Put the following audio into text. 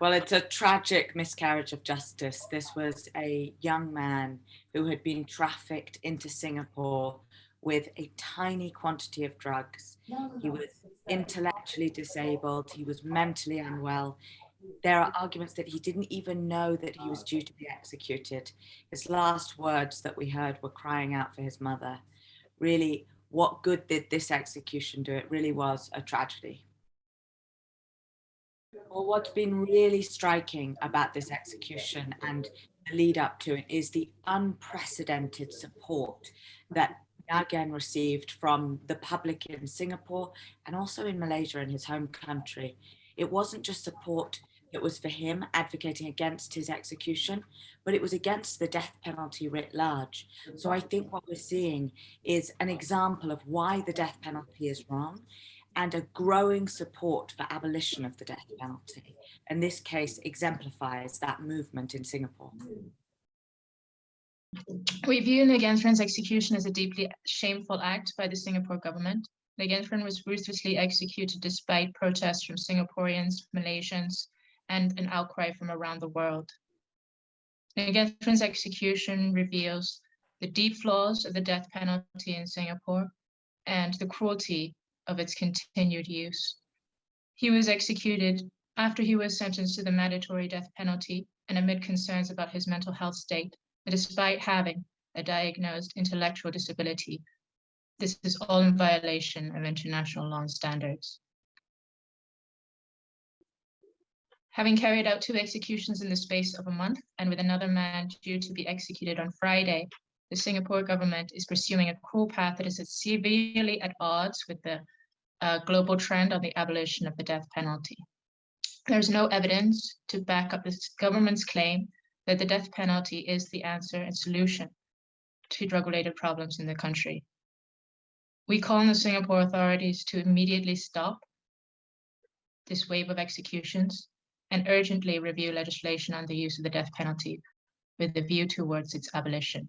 Well, it's a tragic miscarriage of justice. This was a young man who had been trafficked into Singapore with a tiny quantity of drugs. He was intellectually disabled, he was mentally unwell. There are arguments that he didn't even know that he was due to be executed. His last words that we heard were crying out for his mother. Really, what good did this execution do? It really was a tragedy. Well, what's been really striking about this execution and the lead up to it is the unprecedented support that Nagaenthran received from the public in Singapore and also in Malaysia, in his home country. It wasn't just support that was for him advocating against his execution, but it was against the death penalty writ large. So I think what we're seeing is an example of why the death penalty is wrong and a growing support for abolition of the death penalty. And this case exemplifies that movement in Singapore. We view Nagaenthran's execution as a deeply shameful act by the Singapore government. Nagaenthran was ruthlessly executed despite protests from Singaporeans, Malaysians, and an outcry from around the world. Nagaenthran's execution reveals the deep flaws of the death penalty in Singapore and the cruelty of its continued use. He was executed after he was sentenced to the mandatory death penalty and amid concerns about his mental health state, and despite having a diagnosed intellectual disability. This is all in violation of international law and standards. Having carried out 2 executions in the space of a month, and with another man due to be executed on Friday, the Singapore government is pursuing a cruel path that is severely at odds with the global trend on the abolition of the death penalty. There's no evidence to back up the government's claim that the death penalty is the answer and solution to drug-related problems in the country. We call on the Singapore authorities to immediately stop this wave of executions and urgently review legislation on the use of the death penalty with a view towards its abolition.